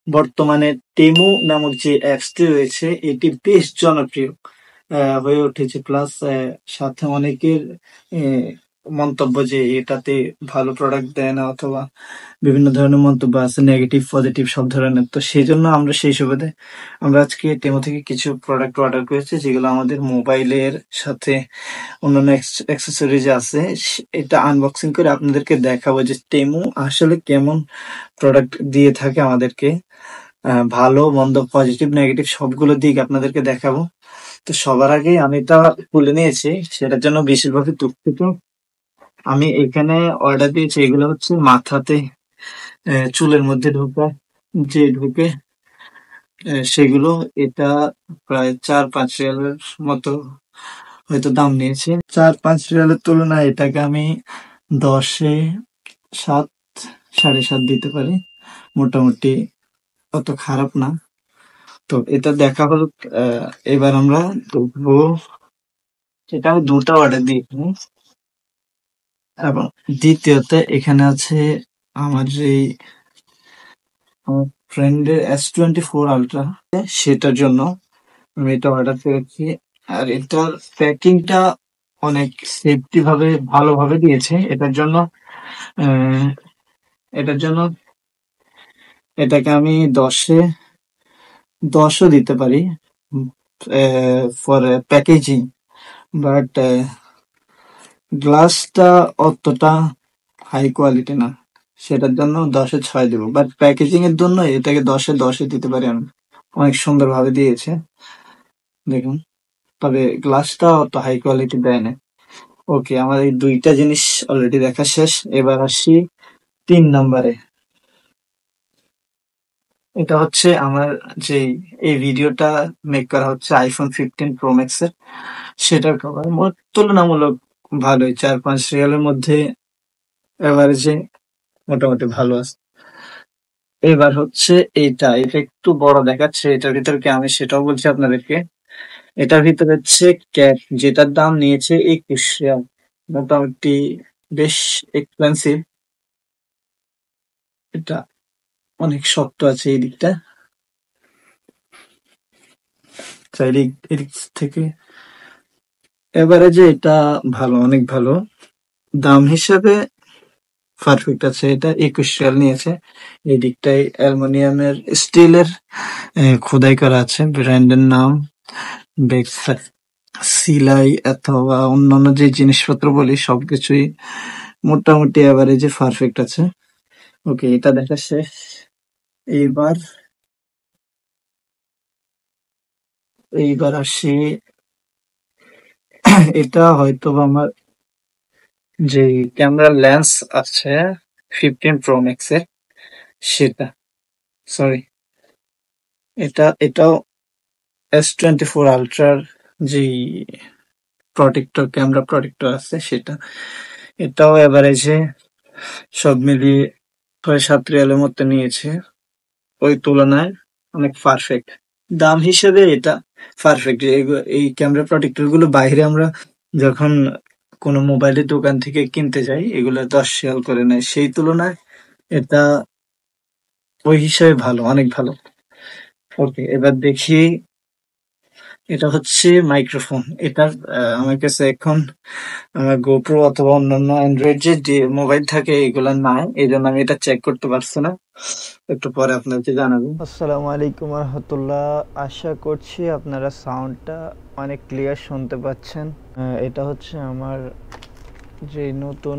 বর্তমানে টেমু নামক যে অ্যাপসটি রয়েছে এটি বেশ জনপ্রিয় হয়ে উঠেছে। প্লাস সাথে অনেকের মন্তব্য যে এটাতে ভালো প্রোডাক্ট দেয় না, অথবা বিভিন্ন ধরনের মন্তব্য আছে, নেগেটিভ পজিটিভ সব ধরনের। তো সেই জন্য আমরা সেই সুবাদে আমরা আজকে টেমো থেকে কিছু প্রোডাক্ট অর্ডার করেছি, যেগুলো আমাদের মোবাইলের সাথে অন্যান্য অ্যাক্সেসরিজ আছে। এটা আনবক্সিং করে আপনাদেরকে দেখাবো যে টেমু আসলে কেমন প্রোডাক্ট দিয়ে থাকে আমাদেরকে। ভালো মন্দ পজিটিভ নেগেটিভ সবগুলো দিক আপনাদেরকে দেখাবো। তো সবার আগে আমি এটা খুলে নিয়েছি, সেটার জন্য বিশেষভাবে দুঃখিত। আমি এখানে অর্ডার দিয়েছি, এগুলো হচ্ছে মাথাতে চুলের মধ্যে ঢুকে সেগুলো। এটা প্রায় 4-5 রিয়ালের মতো হয়তো দাম নিয়েছে। 4-5 রিয়ালের তুলনায় এটাকে আমি 10-এ 7, 7.5 দিতে পারি। মোটামুটি অত খারাপ না। তো এটা দেখা হলো। এবার আমরা দেখবো, এটা আমি 2টা অর্ডার দিয়েছি। এবং দ্বিতীয়ত এখানে আছে আমার যে আমার ফ্রেন্ডের S24 আলট্রা, সেটার জন্য আমি এটা অর্ডার করেছি। আর এটার প্যাকিংটা অনেক সেফটি ভাবে ভালোভাবে দিয়েছে। আহ, এটার জন্য এটাকে আমি 10ও দিতে পারি ফর প্যাকেজিং। বাট গ্লাসটা অতটা হাই কোয়ালিটি না, সেটার জন্য 10-এ 6 দেবো। বাট প্যাকেজিং এর জন্য এটাকে 10-এ 10 দিতে পারি আমি। অনেক সুন্দর ভাবে দিয়েছে, দেখুন। তবে গ্লাসটা অত হাই কোয়ালিটি দেয় না। ওকে, আমার এই 2টা জিনিস অলরেডি দেখা শেষ। এবার আসি 3 নম্বরে। এটা হচ্ছে আমার যে এই ভিডিওটা মেক করা হচ্ছে আইফোন 15 প্রো ম্যাক্স এর, সেটার কভার তুলনামূলক ভালোই, 4-5 রিয়ালের মধ্যে এভারেজে মোটামুটি ভালো আছে। এবার হচ্ছে এটা একটু বড় দেখাচ্ছে, এটার ভিতরে কি আমি সেটাও বলছি আপনাদেরকে। এটার ভিতরে হচ্ছে ক্যাপ, যেটার দাম নিয়েছে 21 রিয়াল। মোটামুটি বেশ এক্সপেন্সিভ। এটা অনেক শক্ত আছে এই দিকটা, চাইলে এদিক থেকে এভারেজে এটা ভালো, অনেক ভালো। দাম হিসাবে পারফেক্ট আছে। এটা 21 রিয়াল নিয়েছে। এই দিকটায় অ্যালুমিনিয়ামের স্টিলের খোদাই করা আছে, ব্র্যান্ডের নাম বেক্স সিলাই অথবা অন্যান্য যে জিনিসপত্র বলি সবকিছুই মোটামুটি এভারেজে পারফেক্ট আছে। ওকে, এটা দেখা শেষ। এইবার এইবার আসি, এটা হয়তো বা আমার যে ক্যামেরা লেন্স আছে 15 প্রো ম্যাক্স এর, সেটা, সরি, এটাও S24 আলট্রার যে ক্যামেরা প্রটেক্টর আছে সেটা। এটাও এভারেজে সব মিলিয়ে 6-7 রিয়ালের মতো নিয়েছে। ওই তুলনায় অনেক পারফেক্ট। দাম হিসেবে এটা পারফেক্ট। এই ক্যামেরা প্রটেক্টর গুলো বাইরে আমরা যখন কোনো মোবাইলের দোকান থেকে কিনতে যাই, এগুলো 10 রিয়াল করে নেয়। সেই তুলনায় এটা ওই হিসাবে ভালো, অনেক ভালো। ওকে, এবার দেখি। এটা হচ্ছে মাইক্রোফোন। এটার আমার কাছে এখন গোপ্রো অথবা অন্যান্য অ্যান্ড্রয়েড যে মোবাইল থাকে এগুলা নাই, এই জন্য আমি এটা চেক করতে পারছি না। একটু পরে আপনাকে জানাবো। আসসালামু আলাইকুম রহমতুল্লাহ। আশা করছি আপনারা সাউন্ডটা অনেক ক্লিয়ার শুনতে পাচ্ছেন। এটা হচ্ছে আমার যে নতুন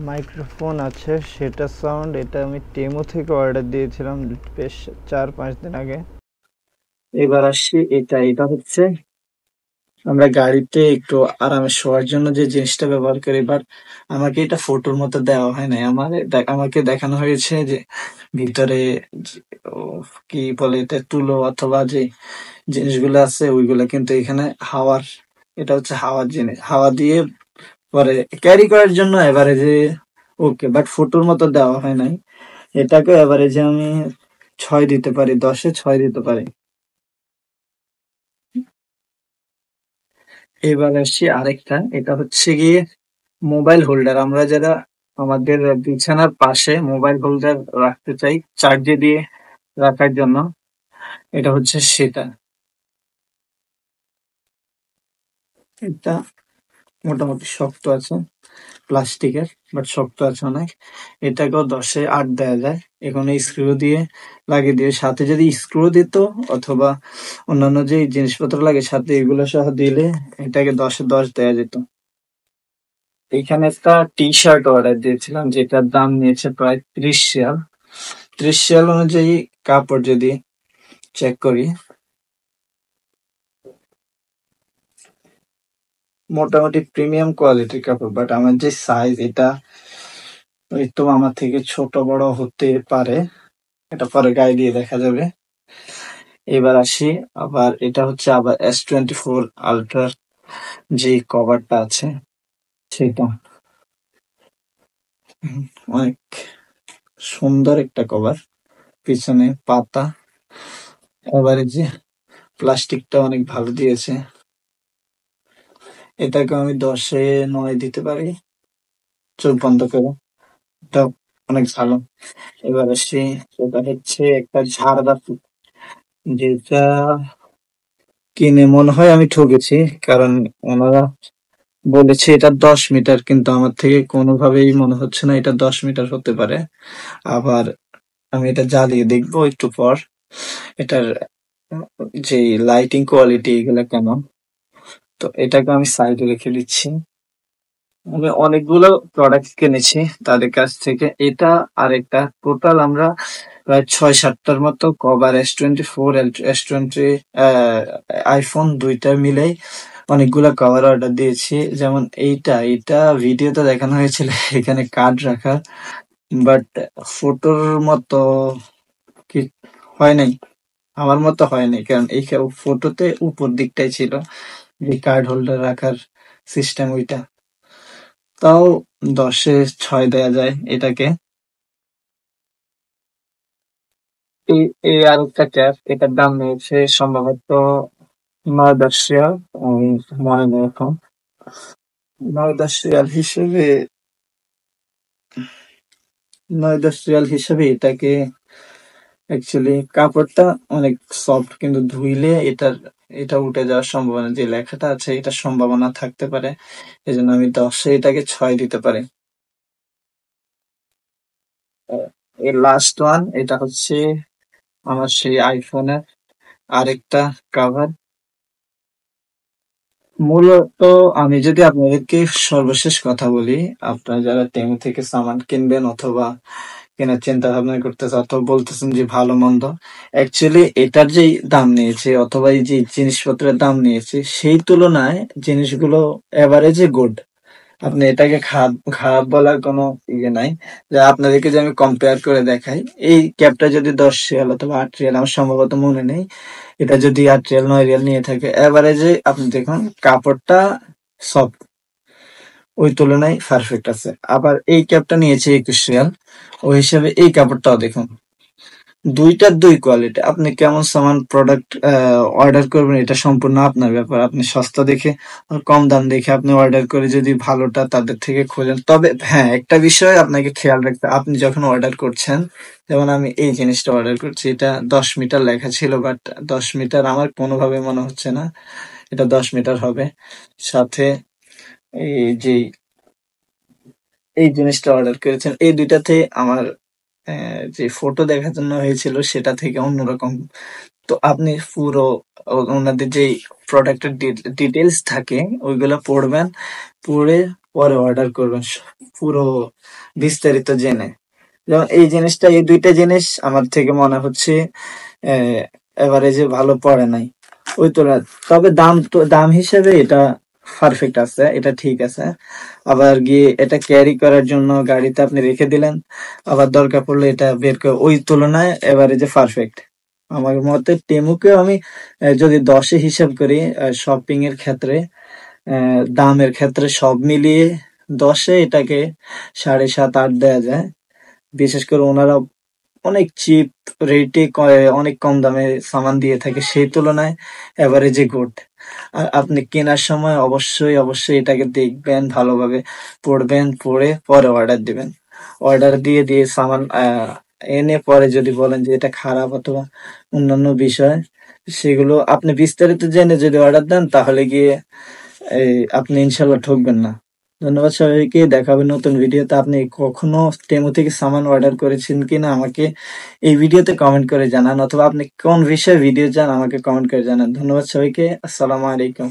মাইক্রোফোন আছে সেটা সাউন্ড। এটা আমি টেমো থেকে অর্ডার দিয়েছিলাম বেশ 4-5 দিন আগে। এবার আসছি, এটা হচ্ছে আমরা গাড়িতে একটু আরামে শোয়ার জন্য যে জিনিসটা ব্যবহার করি। বাট আমাকে এটা ফটোর মতো দেওয়া হয় নাই। আমাকে দেখানো হয়েছে যে ভিতরে ও কি বলে এটা, তুলো অথবা যে জিনিসগুলো আছে ওইগুলা কিন্তু এখানে হাওয়ার, এটা হচ্ছে হাওয়ার জিনিস, হাওয়া দিয়ে পরে ক্যারি করার জন্য এভারেজে ওকে। বাট ফটোর মতো দেওয়া হয় নাই। এটাকে এভারেজে আমি 6 দিতে পারি, 10-এ 6 দিতে পারি। এবার আসছি আরেকটা, এটা হচ্ছে গিয়ে মোবাইল হোল্ডার। আমরা যারা আমাদের বিছানার পাশে মোবাইল হোল্ডার রাখতে চাই চার্জে দিয়ে, রাখার জন্য এটা হচ্ছে সেটা। এটা মোটামুটি শক্ত আছে, প্লাস্টিকের, বাট শক্ত আছে অনেক। এটাকেও 10-8 দেওয়া যায়। এখানে স্ক্রু দিয়ে লাগিয়ে দিয়ে, সাথে যদি স্ক্রু দিত অথবা অন্যান্য যে জিনিসপত্র লাগে সাথে এগুলো সহ দিলে এটাকে 10-10 দেওয়া যেত। এখানে একটা টি শার্ট অর্ডার দিয়েছিলাম যেটার দাম নিয়েছে প্রায় 30 রিয়াল। 30 রিয়াল অনুযায়ী কাপড় যদি চেক করি, মোটামুটি প্রিমিয়াম কোয়ালিটির কাপড়, বাট আমার যে সাইজ এটা ওই তো আমার থেকে ছোট বড় হতে পারে, এটা পরে গায়ে দিয়ে দেখা যাবে। এবার আসি, আবার এটা হচ্ছে আবার S24 Ultra যে কভারটা আছে সেটা। হুম, অনেক সুন্দর একটা কভার, পিছনে পাতা, এবারে যে প্লাস্টিকটা অনেক ভালো দিয়েছে। এটাকে আমি 10-9 দিতে পারি চোখ বন্ধ করে। এটা অনেক ভালো। এবার আসি, সেটা হচ্ছে একটা ঝাড়দা যেটা কিনে মনে হয় আমি ঠকেছি, কারণ ওনারা বলেছে এটা 10 মিটার, কিন্তু আমার থেকে কোনোভাবেই মনে হচ্ছে না এটা 10 মিটার হতে পারে। আবার আমি এটা জ্বালিয়ে দেখবো একটু পর, এটার যে লাইটিং কোয়ালিটি এগুলা কেমন। তো এটাকে আমি সাইডে রেখে দিচ্ছি। আমি অনেকগুলো প্রোডাক্ট কিনেছি তাদের কাছ থেকে, এটা আর একটা, টোটাল আমরা প্রায় 6-7টার মতো কভার S24 S20 আইফোন দুইটা মিলেই অনেকগুলা কভার অর্ডার দিয়েছি। যেমন এইটা ভিডিওতে দেখানো হয়েছিল এখানে কার্ড রাখা, বাট ফটোর মতো কি হয় নাই, আমার মতো হয় নাই, কারণ এই ফটোতে উপর দিকটাই ছিল যে কার্ড হোল্ডার রাখার সিস্টেম ওইটা। তাও 10-6 দেয়া যায় এটাকে। এই এই আর একটা ক্যাপ, এটার দাম নিয়েছে সম্ভবত 9-10 রিয়াল, আমি মনে নেই এখন। 9-10 রিয়াল হিসেবে 9-10 রিয়াল হিসেবে এটাকে অ্যাকচুয়ালি কাপড়টা অনেক সফট, কিন্তু ধুইলে এটা উঠে যাওয়ার সম্ভাবনা, যে লেখাটা আছে এটার সম্ভাবনা থাকতে পারে। এজন্য আমি 10-এ এটাকে 6 দিতে পারি। এই লাস্ট ওয়ান, এটা হচ্ছে আমার সেই আইফোনের আরেকটা কাভার। মূলত আমি যদি আপনাদেরকে সর্বশেষ কথা বলি, আপনারা যারা টেমু থেকে সামান কিনবেন অথবা কেনার চিন্তা ভাবনা করতেছে অথবা বলতেছেন যে ভালো মন্দ, অ্যাকচুয়ালি এটার যেই দাম নিয়েছে অথবা এই যে জিনিসপত্রের দাম নিয়েছে সেই তুলনায় জিনিসগুলো এভারেজে গুড। আপনি এটাকে খারাপ খারাপ বলার কোনো ইয়ে নাই। যে আপনাদেরকে যে আমি কম্পেয়ার করে দেখাই, এই ক্যাবটা যদি 10 রিয়াল অথবা 8 রিয়াল, আমার সম্ভবত মনে নেই, এটা যদি 8 রিয়াল 9 রিয়াল নিয়ে থাকে, এভারেজে আপনি দেখুন কাপড়টা সফট, ওই তুলনায় পারফেক্ট আছে। আবার এই ক্যাবটা নিয়েছে 21 রিয়াল, ওই হিসাবে এই কাপড়টাও দেখুন, দুইটার দুই কোয়ালিটি। আপনি কেমন সামান প্রোডাক্ট অর্ডার করবেন এটা সম্পূর্ণ আপনার ব্যাপার। আপনি সস্তা দেখে আর কম দাম দেখে আপনি অর্ডার করে যদি ভালোটা তাদের থেকে খোঁজেন, তবে হ্যাঁ একটা বিষয় আপনাকে খেয়াল রাখতে, আপনি যখন অর্ডার করছেন, যেমন আমি এই জিনিসটা অর্ডার করছি, এটা 10 মিটার লেখা ছিল, বাট 10 মিটার আমার কোনোভাবে মনে হচ্ছে না এটা 10 মিটার হবে। সাথে এই যে এই জিনিসটা অর্ডার করেছেন, এই দুইটাতে আমার যে ফটো দেখানো হয়েছিল সেটা থেকে অন্যরকম। তো আপনি পুরো ওনাদের যে প্রোডাক্টের ডিটেলস থাকে ওইগুলা পড়বেন, পড়ে পরে অর্ডার করবেন, পুরো বিস্তারিত জেনে। যেমন এই জিনিসটা, এই দুইটা জিনিস আমার থেকে মনে হচ্ছে এভারেজে ভালো পড়ে নাই ওই তুলনায়। তবে দাম হিসেবে এটা পারফেক্ট আছে, এটা ঠিক আছে। আবার গিয়ে এটা ক্যারি করার জন্য গাড়িতে আপনি রেখে দিলেন, আবার দরকার পড়লে এটা বের করে, ওই তুলনায় এভারেজে পারফেক্ট আমার মতে। টেমুকে আমি যদি 10-এ হিসাব করি, শপিং এর ক্ষেত্রে, দামের ক্ষেত্রে সব মিলিয়ে 10-এ এটাকে 7.5-8 দেয়া যায়। বিশেষ করে ওনারা অনেক চিপ রেটে অনেক কম দামে সামান দিয়ে থাকে, সেই তুলনায় এভারেজে গুড। আর আপনি কেনার সময় অবশ্যই এটাকে দেখবেন ভালোভাবে, পড়বেন, পড়ে পরে অর্ডার দিবেন। অর্ডার দিয়ে সামান এনে পরে যদি বলেন যে এটা খারাপ অথবা অন্যান্য বিষয়, সেগুলো আপনি বিস্তারিত জেনে যদি অর্ডার দেন তাহলে গিয়ে আপনি ইনশাল্লাহ ঠকবেন না। ধন্যবাদ সবাইকে, দেখা হবে নতুন ভিডিওতে। আপনি কখনো টেমু থেকে সামান অর্ডার করেছেন কিনা আমাকে এই ভিডিওতে কমেন্ট করে জানান, অথবা আপনি কোন বিষয়ে ভিডিও চান আমাকে কমেন্ট করে জানান। ধন্যবাদ সবাইকে, আসসালামু আলাইকুম।